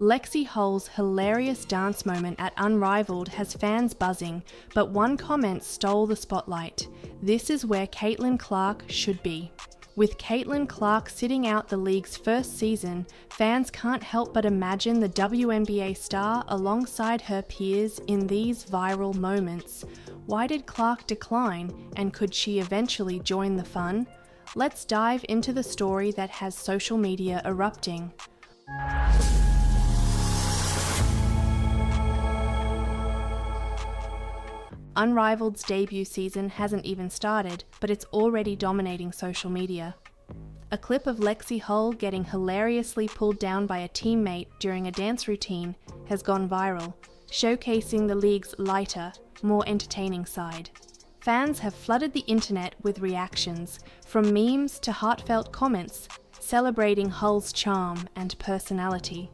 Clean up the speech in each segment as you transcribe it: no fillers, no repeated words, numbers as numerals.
Lexi Hull's hilarious dance moment at Unrivaled has fans buzzing, but one comment stole the spotlight. This is where Caitlin Clark should be. With Caitlin Clark sitting out the league's first season, fans can't help but imagine the WNBA star alongside her peers in these viral moments. Why did Clark decline, and could she eventually join the fun? Let's dive into the story that has social media erupting. Unrivaled's debut season hasn't even started, but it's already dominating social media. A clip of Lexi Hull getting hilariously pulled down by a teammate during a dance routine has gone viral, showcasing the league's lighter, more entertaining side. Fans have flooded the internet with reactions, from memes to heartfelt comments, celebrating Hull's charm and personality.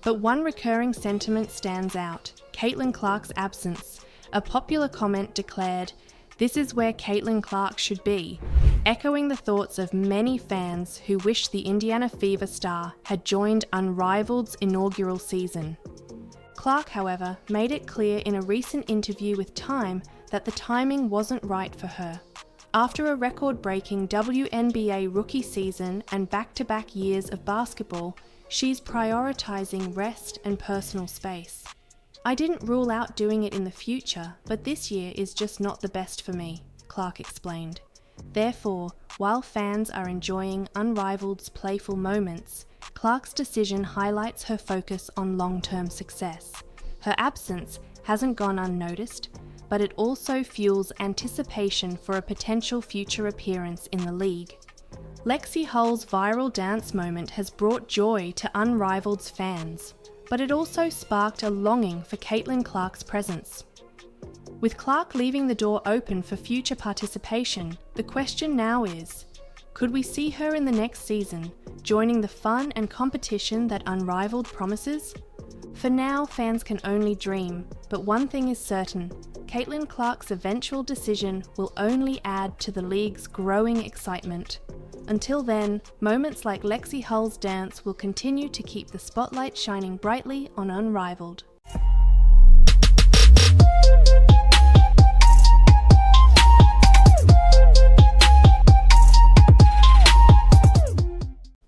But one recurring sentiment stands out: Caitlin Clark's absence. A popular comment declared, "This is where Caitlin Clark should be," echoing the thoughts of many fans who wish the Indiana Fever star had joined Unrivaled's inaugural season. Clark, however, made it clear in a recent interview with Time that the timing wasn't right for her. After a record-breaking WNBA rookie season and back-to-back years of basketball, she's prioritizing rest and personal space. "I didn't rule out doing it in the future, but this year is just not the best for me," Clark explained. Therefore, while fans are enjoying Unrivaled's playful moments, Clark's decision highlights her focus on long-term success. Her absence hasn't gone unnoticed, but it also fuels anticipation for a potential future appearance in the league. Lexi Hull's viral dance moment has brought joy to Unrivaled's fans, but it also sparked a longing for Caitlin Clark's presence. With Clark leaving the door open for future participation, the question now is, could we see her in the next season, joining the fun and competition that Unrivaled promises? For now, fans can only dream, but one thing is certain: Caitlin Clark's eventual decision will only add to the league's growing excitement. Until then, moments like Lexi Hull's dance will continue to keep the spotlight shining brightly on Unrivaled.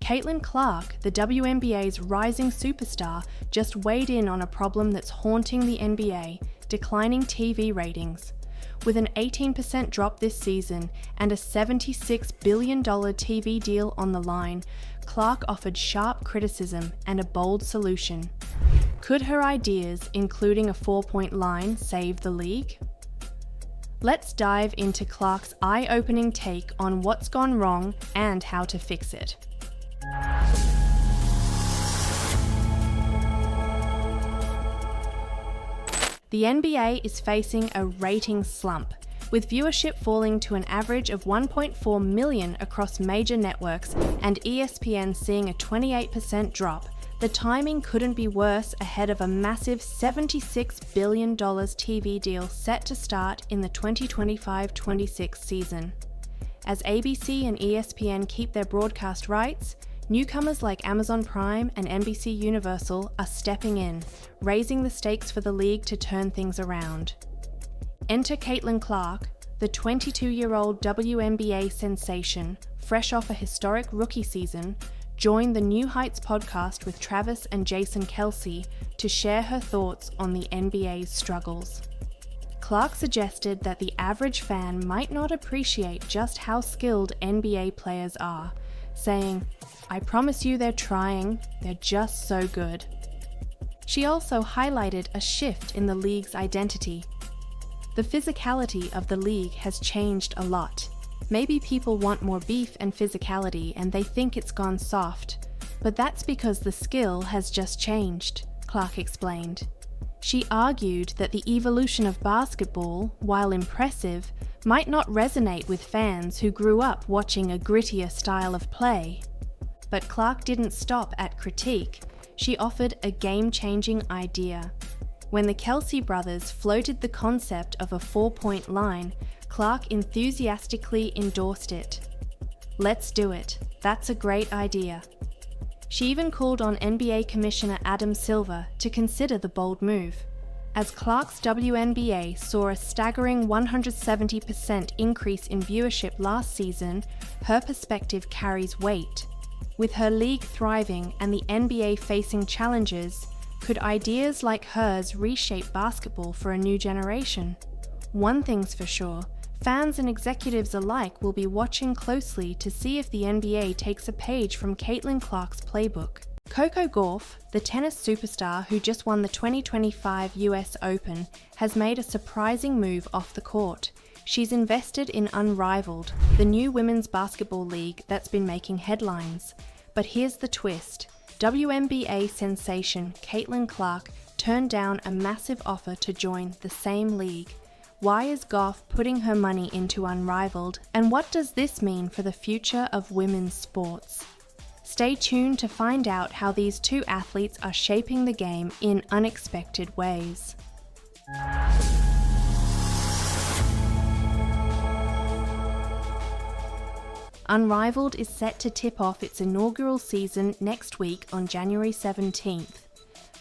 Caitlin Clark, the WNBA's rising superstar, just weighed in on a problem that's haunting the NBA: declining TV ratings. With an 18% drop this season and a $76 billion TV deal on the line, Clark offered sharp criticism and a bold solution. Could her ideas, including a 4-point line, save the league? Let's dive into Clark's eye-opening take on what's gone wrong and how to fix it. The NBA is facing a ratings slump, with viewership falling to an average of 1.4 million across major networks and ESPN seeing a 28% drop. The timing couldn't be worse ahead of a massive $76 billion TV deal set to start in the 2025-26 season. As ABC and ESPN keep their broadcast rights, newcomers like Amazon Prime and NBC Universal are stepping in, raising the stakes for the league to turn things around. Enter Caitlin Clark, the 22-year-old WNBA sensation, fresh off a historic rookie season, joined the New Heights podcast with Travis and Jason Kelsey to share her thoughts on the NBA's struggles. Clark suggested that the average fan might not appreciate just how skilled NBA players are, saying, "I promise you they're trying, they're just so good." She also highlighted a shift in the league's identity. The physicality of the league has changed a lot. Maybe people want more beef and physicality and they think it's gone soft, but that's because the skill has just changed, Clark explained. She argued that the evolution of basketball, while impressive, might not resonate with fans who grew up watching a grittier style of play. But Clark didn't stop at critique. She offered a game-changing idea. When the Kelsey brothers floated the concept of a 4-point line, Clark enthusiastically endorsed it. "Let's do it. That's a great idea." She even called on NBA Commissioner Adam Silver to consider the bold move. As Clark's WNBA saw a staggering 170% increase in viewership last season, her perspective carries weight. With her league thriving and the NBA facing challenges, could ideas like hers reshape basketball for a new generation? One thing's for sure, fans and executives alike will be watching closely to see if the NBA takes a page from Caitlin Clark's playbook. Coco Gauff, the tennis superstar who just won the 2025 US Open, has made a surprising move off the court. She's invested in Unrivaled, the new women's basketball league that's been making headlines. But here's the twist. WNBA sensation Caitlin Clark turned down a massive offer to join the same league. Why is Gauff putting her money into Unrivaled, and what does this mean for the future of women's sports? Stay tuned to find out how these two athletes are shaping the game in unexpected ways. Unrivaled is set to tip off its inaugural season next week on January 17th.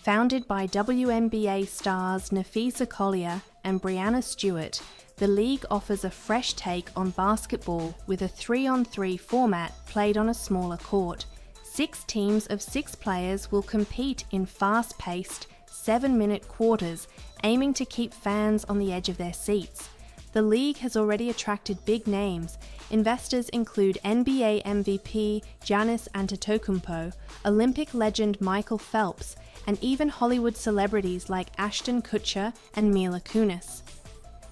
Founded by WNBA stars Nafisa Collier and Brianna Stewart, the league offers a fresh take on basketball with a 3-on-3 format played on a smaller court. 6 teams of 6 players will compete in fast-paced, 7-minute quarters, aiming to keep fans on the edge of their seats. The league has already attracted big names. Investors include NBA MVP Giannis Antetokounmpo, Olympic legend Michael Phelps, and even Hollywood celebrities like Ashton Kutcher and Mila Kunis.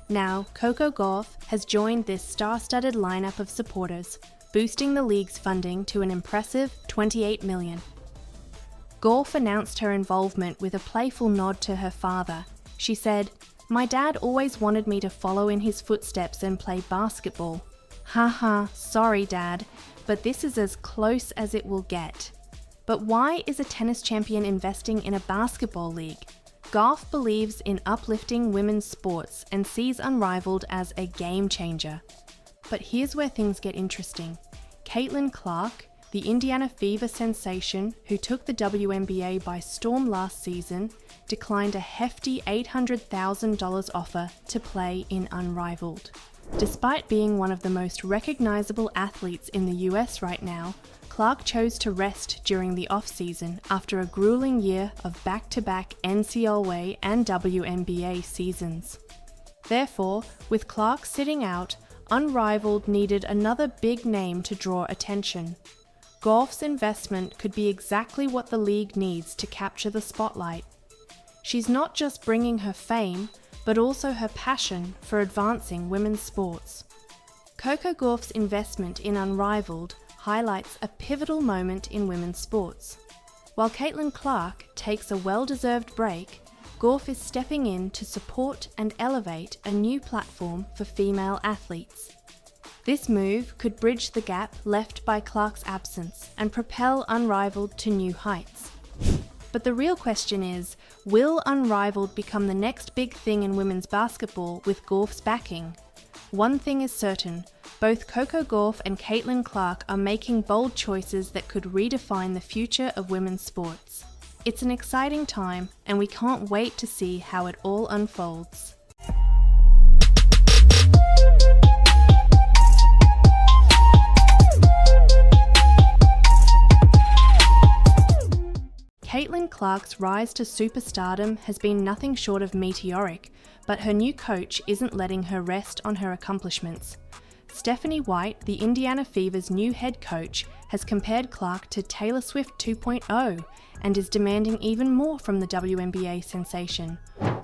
Now, Coco Gauff has joined this star-studded lineup of supporters, boosting the league's funding to an impressive $28 million. Gauff announced her involvement with a playful nod to her father. She said, "My dad always wanted me to follow in his footsteps and play basketball. Haha, sorry dad, but this is as close as it will get." But why is a tennis champion investing in a basketball league? Gauff believes in uplifting women's sports and sees Unrivaled as a game changer. But here's where things get interesting. Caitlin Clark, the Indiana Fever sensation who took the WNBA by storm last season, declined a hefty $800,000 offer to play in Unrivaled. Despite being one of the most recognizable athletes in the US right now, Clark chose to rest during the off-season after a grueling year of back-to-back NCAA and WNBA seasons. Therefore, with Clark sitting out, Unrivaled needed another big name to draw attention. Gauff's investment could be exactly what the league needs to capture the spotlight. She's not just bringing her fame, but also her passion for advancing women's sports. Coco Gauff's investment in Unrivaled highlights a pivotal moment in women's sports. While Caitlin Clark takes a well-deserved break, Gauff is stepping in to support and elevate a new platform for female athletes. This move could bridge the gap left by Clark's absence and propel Unrivaled to new heights. But the real question is, will Unrivaled become the next big thing in women's basketball with Gauff's backing? One thing is certain, both Coco Gauff and Caitlin Clark are making bold choices that could redefine the future of women's sports. It's an exciting time, and we can't wait to see how it all unfolds. Caitlin Clark's rise to superstardom has been nothing short of meteoric, but her new coach isn't letting her rest on her accomplishments. Stephanie White, the Indiana Fever's new head coach, has compared Clark to Taylor Swift 2.0 and is demanding even more from the WNBA sensation.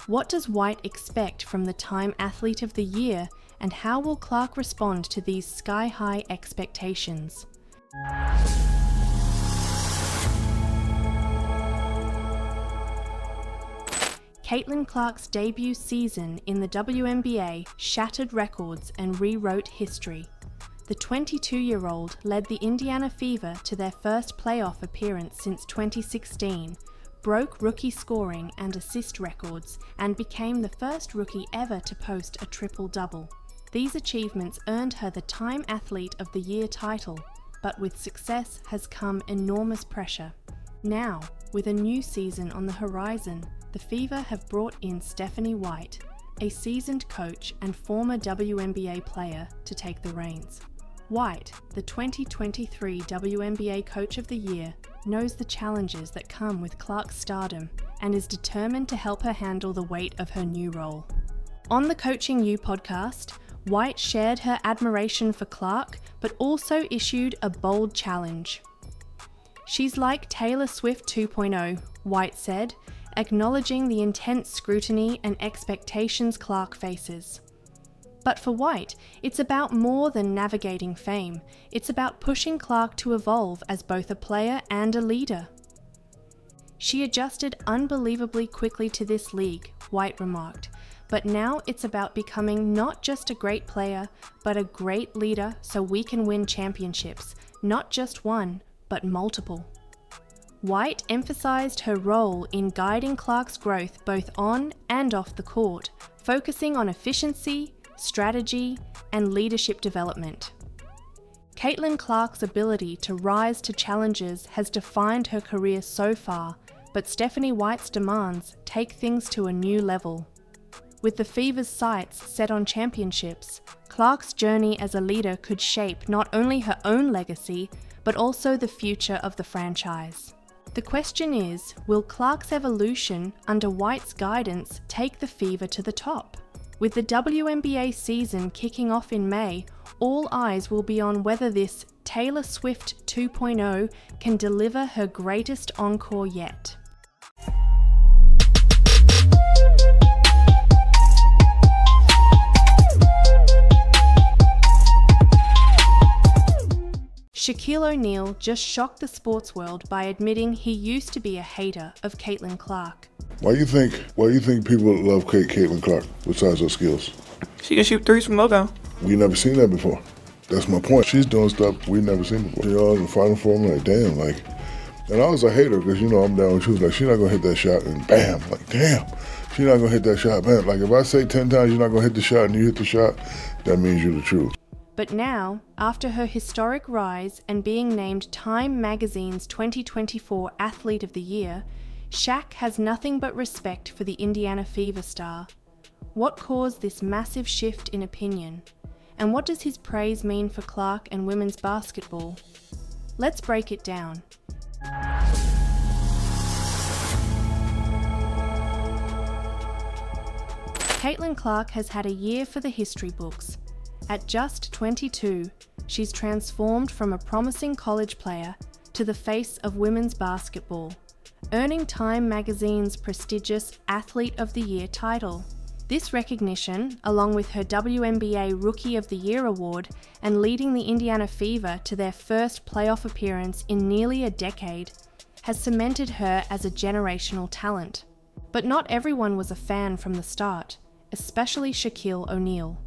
What does White expect from the Time Athlete of the Year, and how will Clark respond to these sky-high expectations? Caitlin Clark's debut season in the WNBA shattered records and rewrote history. The 22-year-old led the Indiana Fever to their first playoff appearance since 2016, broke rookie scoring and assist records, and became the first rookie ever to post a triple-double. These achievements earned her the Time Athlete of the Year title, but with success has come enormous pressure. Now, with a new season on the horizon, the Fever have brought in Stephanie White, a seasoned coach and former WNBA player, to take the reins. White, the 2023 WNBA Coach of the Year, knows the challenges that come with Clark's stardom and is determined to help her handle the weight of her new role. On the Coaching You podcast, White shared her admiration for Clark, but also issued a bold challenge. "She's like Taylor Swift 2.0, White said, acknowledging the intense scrutiny and expectations Clark faces. But for White, it's about more than navigating fame. It's about pushing Clark to evolve as both a player and a leader. "She adjusted unbelievably quickly to this league," White remarked, "but now it's about becoming not just a great player, but a great leader so we can win championships, not just one, but multiple." White emphasized her role in guiding Clark's growth both on and off the court, focusing on efficiency, strategy, and leadership development. Caitlin Clark's ability to rise to challenges has defined her career so far, but Stephanie White's demands take things to a new level. With the Fever's sights set on championships, Clark's journey as a leader could shape not only her own legacy, but also the future of the franchise. The question is, will Clark's evolution under White's guidance take the Fever to the top? With the WNBA season kicking off in May, all eyes will be on whether this Taylor Swift 2.0 can deliver her greatest encore yet. Shaquille O'Neal just shocked the sports world by admitting he used to be a hater of Caitlin Clark. Why do you think people love Caitlin Clark besides her skills? She can shoot threes from logo. We never seen that before. That's my point. She's doing stuff we never seen before. You know, in the Final Four, I'm like, damn, and I was a hater because, I'm down with you. Like, she's not going to hit that shot, and bam, like, damn, she's not going to hit that shot, man. Like, if I say 10 times you're not going to hit the shot and you hit the shot, that means you're the truth. But now, after her historic rise and being named Time Magazine's 2024 Athlete of the Year, Shaq has nothing but respect for the Indiana Fever star. What caused this massive shift in opinion? And what does his praise mean for Clark and women's basketball? Let's break it down. Caitlin Clark has had a year for the history books. At just 22, she's transformed from a promising college player to the face of women's basketball, earning Time Magazine's prestigious Athlete of the Year title. This recognition, along with her WNBA Rookie of the Year award and leading the Indiana Fever to their first playoff appearance in nearly a decade, has cemented her as a generational talent. But not everyone was a fan from the start, especially Shaquille O'Neal.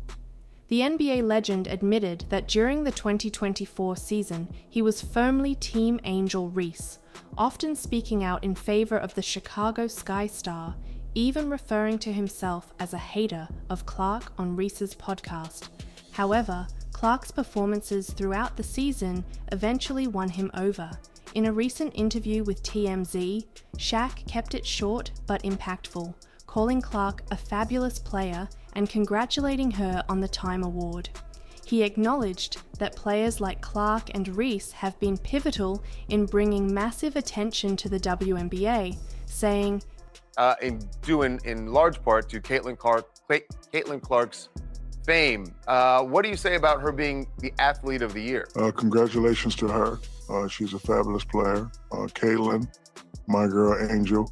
The NBA legend admitted that during the 2024 season, he was firmly Team Angel Reese, often speaking out in favor of the Chicago Sky Star, even referring to himself as a hater of Clark on Reese's podcast. However, Clark's performances throughout the season eventually won him over. In a recent interview with TMZ, Shaq kept it short but impactful, calling Clark a fabulous player and congratulating her on the Time Award. He acknowledged that players like Clark and Reese have been pivotal in bringing massive attention to the WNBA, saying, in large part to Caitlin Clark's fame. What do you say about her being the Athlete of the Year? Congratulations to her. She's a fabulous player. Caitlin, my girl Angel,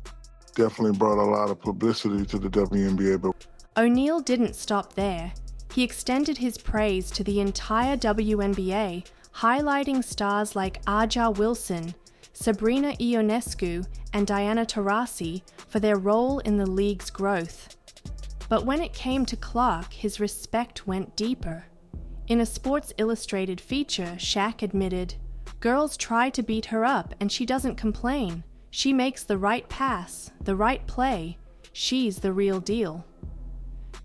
definitely brought a lot of publicity to the WNBA. But O'Neal didn't stop there. He extended his praise to the entire WNBA, highlighting stars like Aja Wilson, Sabrina Ionescu, and Diana Taurasi for their role in the league's growth. But when it came to Clark, his respect went deeper. In a Sports Illustrated feature, Shaq admitted, "Girls try to beat her up and she doesn't complain. She makes the right pass, the right play. She's the real deal."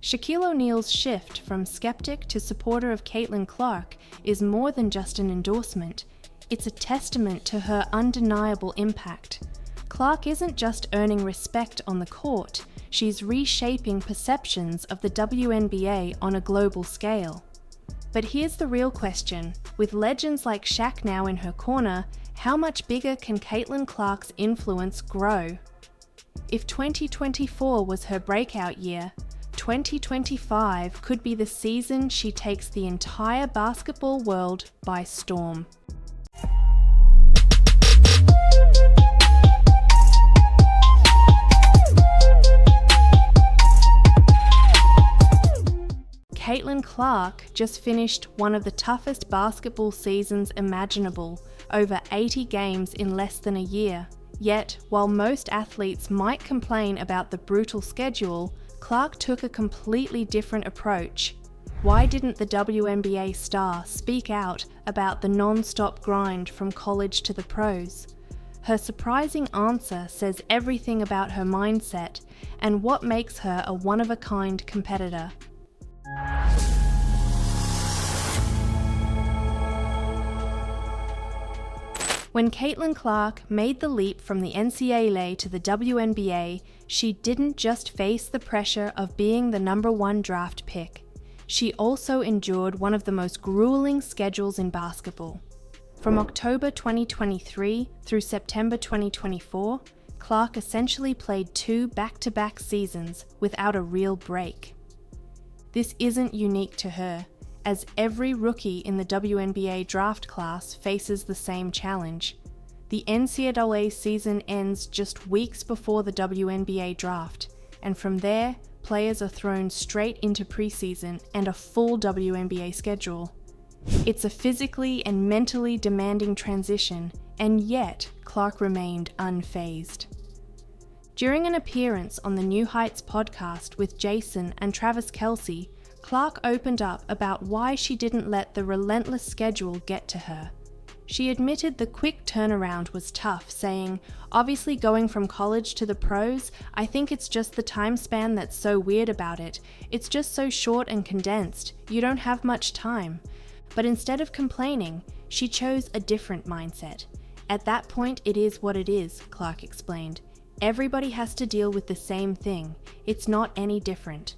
Shaquille O'Neal's shift from skeptic to supporter of Caitlin Clark is more than just an endorsement. It's a testament to her undeniable impact. Clark isn't just earning respect on the court, she's reshaping perceptions of the WNBA on a global scale. But here's the real question. With legends like Shaq now in her corner, how much bigger can Caitlin Clark's influence grow? If 2024 was her breakout year, 2025 could be the season she takes the entire basketball world by storm. Caitlin Clark just finished one of the toughest basketball seasons imaginable, over 80 games in less than a year. Yet, while most athletes might complain about the brutal schedule, Clark took a completely different approach. Why didn't the WNBA star speak out about the non-stop grind from college to the pros? Her surprising answer says everything about her mindset and what makes her a one-of-a-kind competitor. When Caitlin Clark made the leap from the NCAA to the WNBA, she didn't just face the pressure of being the #1 draft pick. She also endured one of the most grueling schedules in basketball. From October 2023 through September 2024, Clark essentially played 2 back-to-back seasons without a real break. This isn't unique to her, as every rookie in the WNBA draft class faces the same challenge. The NCAA season ends just weeks before the WNBA draft, and from there, players are thrown straight into preseason and a full WNBA schedule. It's a physically and mentally demanding transition, and yet Clark remained unfazed. During an appearance on the New Heights podcast with Jason and Travis Kelce, Clark opened up about why she didn't let the relentless schedule get to her. She admitted the quick turnaround was tough, saying, "Obviously going from college to the pros, I think it's just the time span that's so weird about it. It's just so short and condensed. You don't have much time." But instead of complaining, she chose a different mindset. "At that point, it is what it is," Clark explained. "Everybody has to deal with the same thing. It's not any different."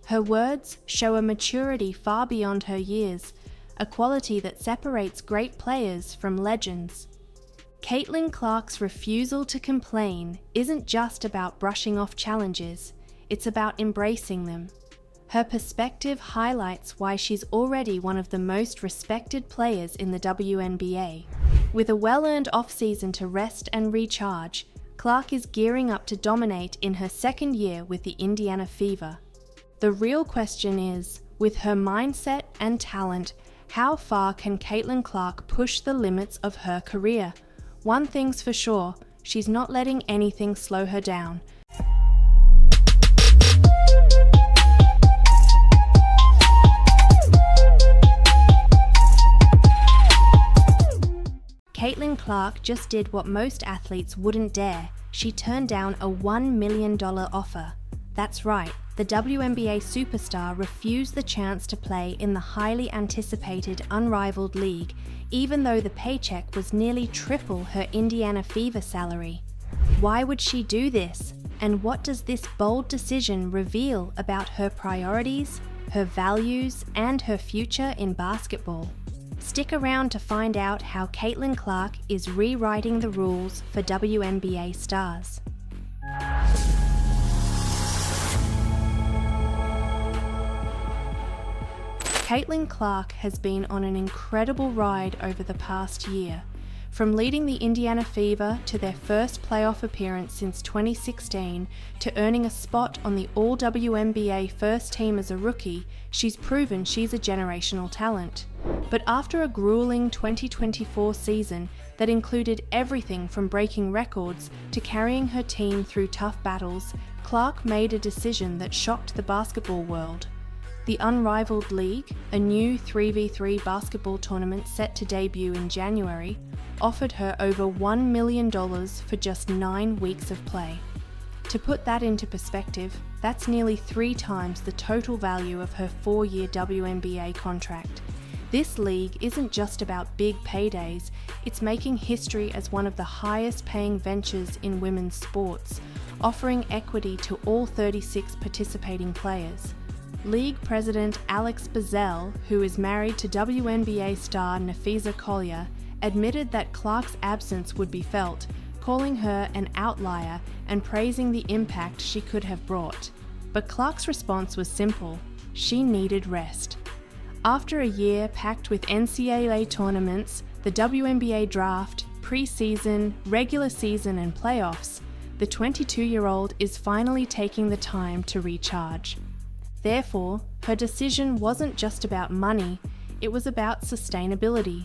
Her words show a maturity far beyond her years, a quality that separates great players from legends. Caitlin Clark's refusal to complain isn't just about brushing off challenges, it's about embracing them. Her perspective highlights why she's already one of the most respected players in the WNBA. With a well-earned off-season to rest and recharge, Clark is gearing up to dominate in her second year with the Indiana Fever. The real question is, with her mindset and talent, how far can Caitlin Clark push the limits of her career? One thing's for sure, she's not letting anything slow her down. Caitlin Clark just did what most athletes wouldn't dare. She turned down a $1 million offer. That's right, the WNBA superstar refused the chance to play in the highly anticipated Unrivaled league, even though the paycheck was nearly triple her Indiana Fever salary. Why would she do this? And what does this bold decision reveal about her priorities, her values, and her future in basketball? Stick around to find out how Caitlin Clark is rewriting the rules for WNBA stars. Caitlin Clark has been on an incredible ride over the past year. From leading the Indiana Fever to their first playoff appearance since 2016 to earning a spot on the All-WNBA first team as a rookie, she's proven she's a generational talent. But after a grueling 2024 season that included everything from breaking records to carrying her team through tough battles, Clark made a decision that shocked the basketball world. The Unrivaled League, a new 3v3 basketball tournament set to debut in January, offered her over $1 million for just 9 weeks of play. To put that into perspective, that's nearly 3 times the total value of her 4-year WNBA contract. This league isn't just about big paydays, it's making history as one of the highest paying ventures in women's sports, offering equity to all 36 participating players. League president Alex Bazell, who is married to WNBA star Nafisa Collier, admitted that Clark's absence would be felt, calling her an outlier and praising the impact she could have brought. But Clark's response was simple: she needed rest. After a year packed with NCAA tournaments, the WNBA draft, pre-season, regular season and playoffs, the 22-year-old is finally taking the time to recharge. Therefore, her decision wasn't just about money, it was about sustainability.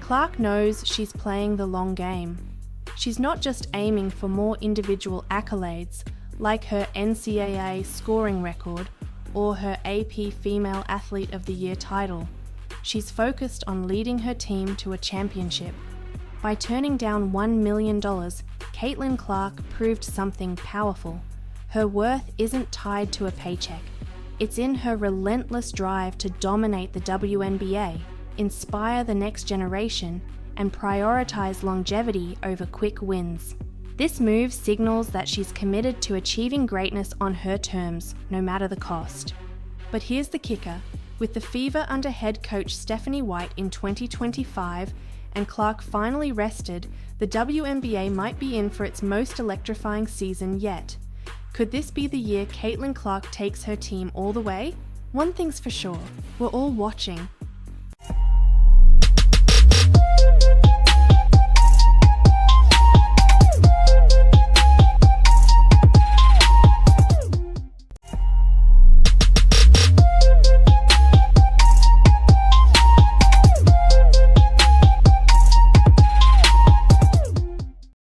Clark knows she's playing the long game. She's not just aiming for more individual accolades, like her NCAA scoring record or her AP Female Athlete of the Year title. She's focused on leading her team to a championship. By turning down $1 million, Caitlin Clark proved something powerful. Her worth isn't tied to a paycheck. It's in her relentless drive to dominate the WNBA, inspire the next generation, and prioritize longevity over quick wins. This move signals that she's committed to achieving greatness on her terms, no matter the cost. But here's the kicker. With the Fever under head coach Stephanie White in 2025 and Clark finally rested, the WNBA might be in for its most electrifying season yet. Could this be the year Caitlin Clark takes her team all the way? One thing's for sure, we're all watching,